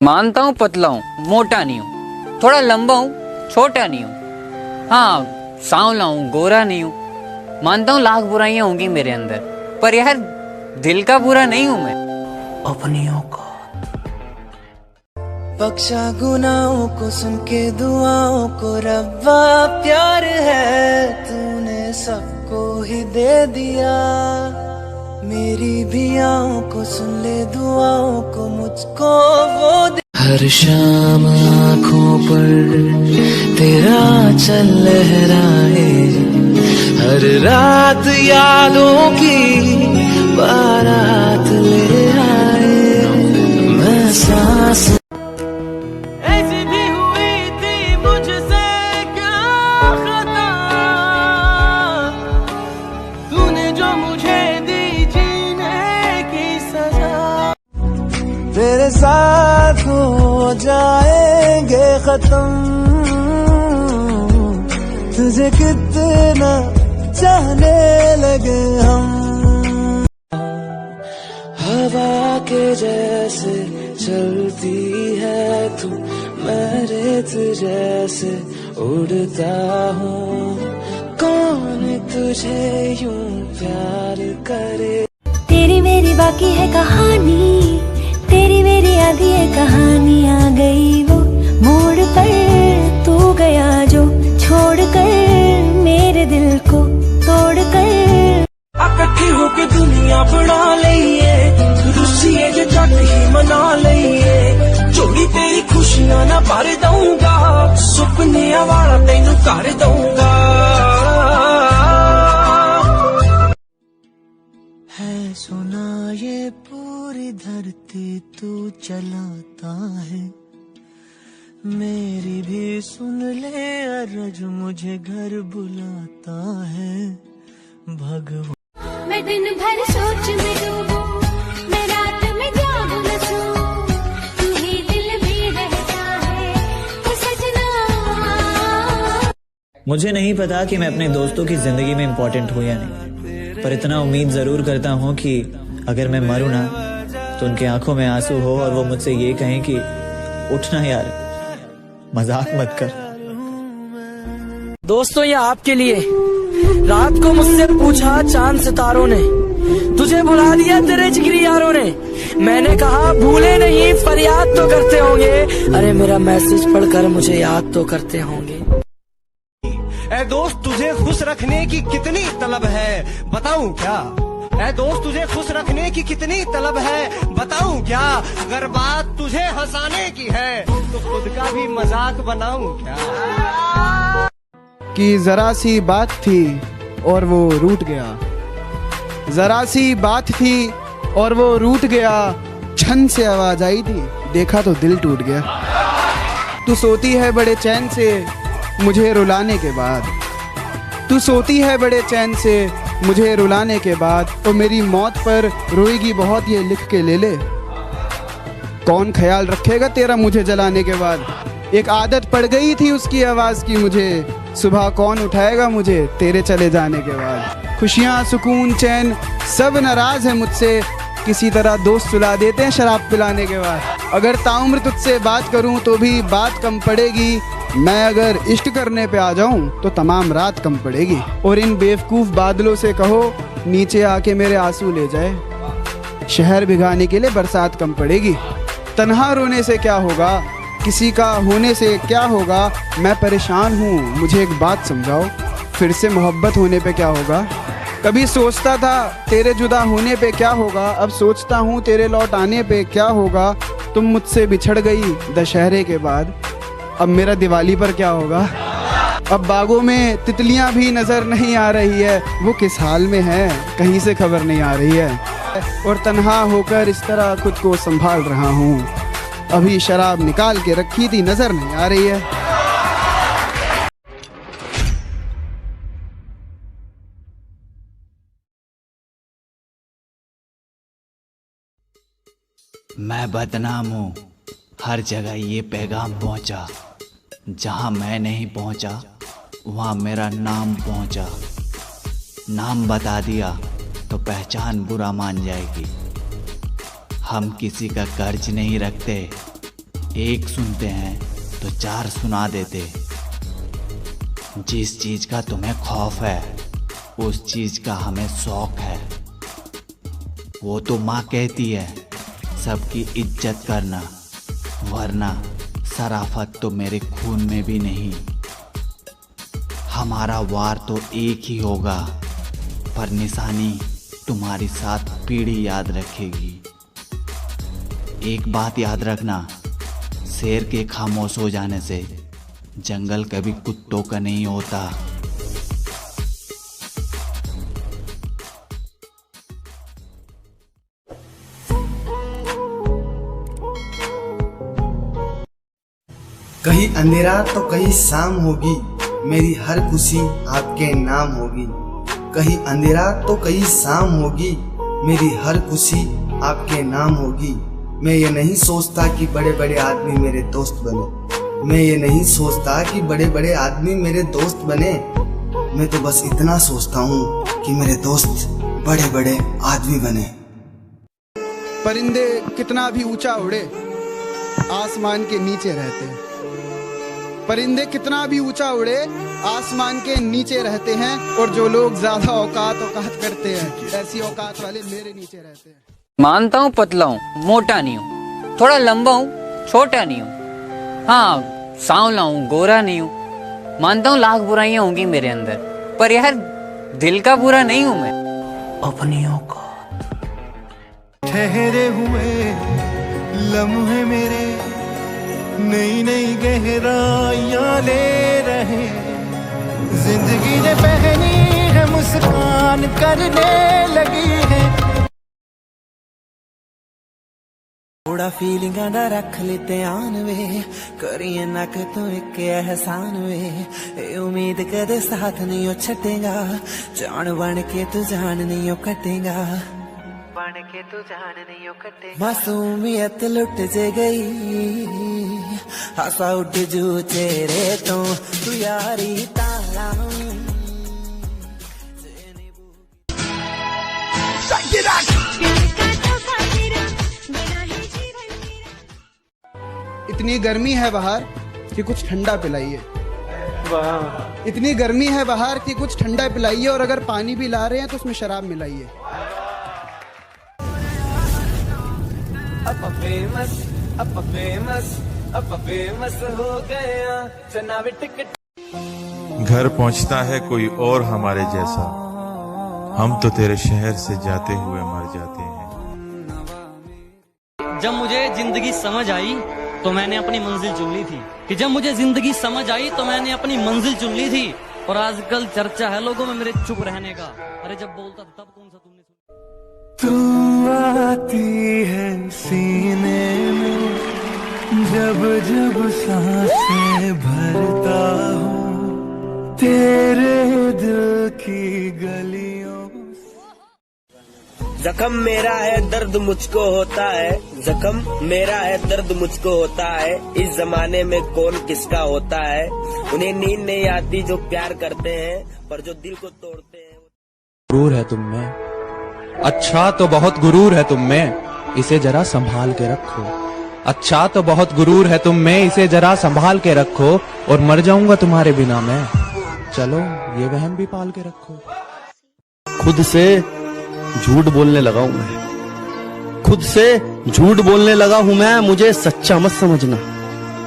मानता हूँ पतला हूँ, मोटा नहीं हूँ, थोड़ा लंबा हूँ, छोटा नहीं हूँ, हाँ सांवला हूँ, गोरा नहीं हूँ। मानता हूँ लाख बुराइयां होंगी मेरे अंदर, पर यार दिल का बुरा नहीं हूँ मैं। अपनियों का बख्शा गुनाहों को सुन के दुआओं को रब्बा, प्यार है तूने सबको ही दे दिया। मेरी भी आँखों को सुन ले दुआओं को मुझको वो दे। हर शाम आँखों पर तेरा चल लहराए, हर रात यादों की बारात ले आए। मैं सांस ऐसी भी हुई थी मुझसे क्या खता, तूने जो मुझे दी जीने की सजा। तेरे साथ हो जाएंगे खत्म, तुझे कितना चाहने लगे हम। हवा के जैसे चलती है तू, मैं रेत जैसे उड़ता हूँ। कौन तुझे यूं प्यार करे। तेरी मेरी बाकी है कहानी, तेरी मेरी आधी है कहानी। आ गई वो मोड़ पर तू गया जो, छोड़ कर मेरे दिल को तोड़ कर। इकट्ठी होके दुनिया बना लईए, रुसिए जे जट ही मना लईए। जोड़ी तेरी खुशियां ना भर दूंगा, सुपने वाला तेनू कर दूंगा। है सुना ये पूरी धरती तू चलाता है, मेरी भी सुन ले अर्ज मुझे घर बुलाता है। भगवान मैं दिन भर सोच में डूबूं, मैं रात में जाग न सोऊं, तू ही दिल में रहता है ओ सजना। मुझे नहीं पता कि मैं अपने दोस्तों की जिंदगी में इम्पोर्टेंट हूँ या नहीं, पर इतना उम्मीद जरूर करता हूँ कि अगर मैं मरूँ ना तो उनकी आंखों में आंसू हो और वो मुझसे ये कहें कि उठना यार, मजाक मत कर। दोस्तों ये आपके लिए, रात को मुझसे पूछा चांद सितारों ने, तुझे बुला दिया तेरे जिगरी यारों ने। मैंने कहा भूले नहीं, फरियाद तो करते होंगे, अरे मेरा मैसेज पढ़कर मुझे याद तो करते होंगे। ऐ दोस्त तुझे खुश रखने की कितनी तलब है बताऊं क्या। ऐ दोस्त तुझे खुश रखने की कितनी तलब है बताऊं क्या। अगर बात तुझे हंसाने की है तो खुद का भी मजाक बनाऊं क्या। कि जरा सी बात थी और वो रूठ गया, जरा सी बात थी और वो रूठ गया। छन से आवाज आई थी, देखा तो दिल टूट गया। तू सोती है बड़े चैन से मुझे रुलाने के बाद, तू सोती है बड़े चैन से मुझे रुलाने के बाद। तो मेरी मौत पर रोएगी बहुत ये लिख के ले ले, कौन ख्याल रखेगा तेरा मुझे जलाने के बाद। एक आदत पड़ गई थी उसकी आवाज़ की मुझे, सुबह कौन उठाएगा मुझे तेरे चले जाने के बाद। खुशियाँ सुकून चैन सब नाराज है मुझसे, किसी तरह दोस्त सुला देते हैं शराब पिलाने के बाद। अगर ताउम्र तुझसे बात करूं तो भी बात कम पड़ेगी, मैं अगर इश्क करने पे आ जाऊं तो तमाम रात कम पड़ेगी। और इन बेवकूफ़ बादलों से कहो नीचे आके मेरे आंसू ले जाए, शहर भिगाने के लिए बरसात कम पड़ेगी। तन्हा रोने से क्या होगा, किसी का होने से क्या होगा। मैं परेशान हूँ मुझे एक बात समझाओ, फिर से मोहब्बत होने पे क्या होगा। कभी सोचता था तेरे जुदा होने पे क्या होगा, अब सोचता हूँ तेरे लौट आने पे क्या होगा। तुम मुझसे बिछड़ गई दशहरे के बाद, अब मेरा दिवाली पर क्या होगा। अब बागों में तितलियाँ भी नज़र नहीं आ रही है, वो किस हाल में है कहीं से खबर नहीं आ रही है। और तन्हा होकर इस तरह खुद को संभाल रहा हूँ, अभी शराब निकाल के रखी थी नज़र नहीं आ रही है। मैं बदनाम हूँ, हर जगह ये पैगाम पहुँचा, जहाँ मैं नहीं पहुँचा वहाँ मेरा नाम पहुँचा। नाम बता दिया तो पहचान बुरा मान जाएगी। हम किसी का कर्ज नहीं रखते, एक सुनते हैं तो चार सुना देते। जिस चीज का तुम्हें खौफ है उस चीज का हमें शौक है। वो तो माँ कहती है सबकी इज्जत करना, वरना शराफत तो मेरे खून में भी नहीं। हमारा वार तो एक ही होगा, पर निशानी तुम्हारी 7 पीढ़ी याद रखेगी। एक बात याद रखना, शेर के खामोश हो जाने से जंगल कभी कुत्तों का नहीं होता। कहीं अंधेरा तो कहीं शाम होगी, मेरी हर खुशी आपके नाम होगी। कहीं अंधेरा तो कहीं शाम होगी, मेरी हर खुशी आपके नाम होगी। मैं ये नहीं सोचता कि बड़े बड़े आदमी मेरे दोस्त बने। मैं ये नहीं सोचता कि बड़े बड़े आदमी मेरे दोस्त बने। मैं तो बस इतना सोचता हूँ कि मेरे दोस्त बड़े बड़े आदमी बने। परिंदे कितना भी ऊंचा उड़े, आसमान के नीचे रहते हैं। परिंदे कितना भी ऊंचा उड़े, आसमान के नीचे रहते हैं। और जो लोग ज्यादा औकात करते हैं, ऐसी औकात वाले मेरे नीचे रहते हैं। मानता हूँ पतला हूँ, मोटा नहीं हूँ, थोड़ा लंबा हूँ, छोटा नहीं हूँ। हाँ, सांवला हूँ, गोरा नहीं हूँ। मानता हूँ लाख बुराइयां होंगी मेरे अंदर, पर यार दिल का बुरा नहीं हूँ मैं। अपनी औकात ठहरे हुए लम्हे मेरे नई नई गहराइयां ले रहे। जिंदगी ने पहनी है मुस्कान करने लगी है। थोड़ा फीलिंग दा रख ले ध्यान वे, करिए ना कि तू एक एहसान वे। ए उम्मीद कदे साथ नहीं छटेगा, जान बन के तू जान नहीं कटेगा। बन के तू जान नहीं कटेगा। मासूमियत लुट जे गई, हंसा उठ जू चेहरे तो तू यारी तारा। इतनी गर्मी है बाहर कि कुछ ठंडा पिलाइए। इतनी गर्मी है बाहर कि कुछ ठंडा पिलाइए। और अगर पानी भी ला रहे हैं तो उसमें शराब मिलाइए। हो गया चनावी टिकट। घर पहुंचता है कोई और हमारे जैसा, हम तो तेरे शहर से जाते हुए मर जाते हैं। जब मुझे जिंदगी समझ आई तो मैंने अपनी मंजिल चुन ली थी। कि जब मुझे जिंदगी समझ आई तो मैंने अपनी मंजिल चुन ली थी। और आजकल चर्चा है लोगों में मेरे चुप रहने का। अरे जब बोलता था तब कौन सा तुमने सुना? तू आती है सीने में, जब जब सांसें भरता हूँ तेरे दिल की गलियों। जख्म मेरा है दर्द मुझको होता है, जख्म मेरा है दर्द मुझको होता है। इस जमाने में कौन किसका होता है। उन्हें नींद नहीं आती जो प्यार करते हैं, पर जो दिल को तोड़ते हैं। गुरूर है तुम में, अच्छा तो बहुत गुरूर है तुम में, इसे जरा संभाल के रखो। अच्छा तो बहुत गुरूर है तुम में, इसे जरा संभाल के रखो। और मर जाऊंगा तुम्हारे बिना मैं, चलो ये वहम भी पाल के रखो। खुद से झूठ बोलने लगा हूं मैं, खुद से झूठ बोलने लगा हूं मैं। मुझे सच्चा मत समझना,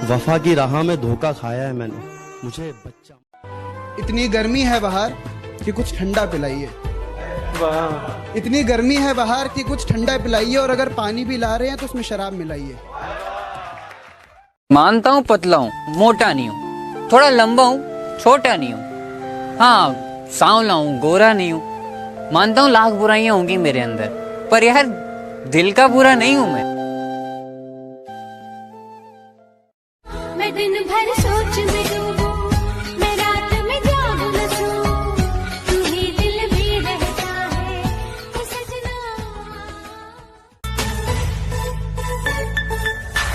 वफा की राह में धोखा खाया है मैंने, मुझे बच्चा। इतनी गर्मी है बाहर कि कुछ ठंडा पिलाइए। इतनी गर्मी है बाहर कि कुछ ठंडा पिलाइए। और अगर पानी भी ला रहे हैं तो उसमें शराब मिलाइए। मानता हूँ पतला हूँ, मोटा नहीं हूँ, थोड़ा लंबा हूँ, छोटा नहीं हूँ। हाँ, सांवला हूँ, गोरा नहीं हूँ। मानता हूँ लाख बुराइयां होंगी मेरे अंदर, पर यार दिल का बुरा नहीं हूँ मैं। मैं दिन भर सोच में डूबूं, मैं रात में जाग न सोऊं, तू ही दिल में रहता है ओ सजना।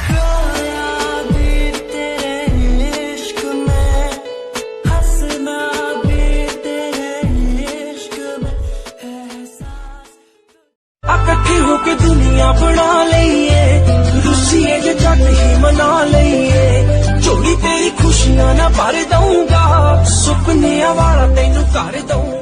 खोया भी तेरे इश्क में, हंसना भी तेरे इश्क में। इकट्ठी होके दुनिया बना लईए, रुसीए जे जट ही मना ਦਊਂਗਾ ਸੁਪਨਿਆਂ ਵਾਲਾ ਤੈਨੂੰ ਕਰ ਦਊਂਗਾ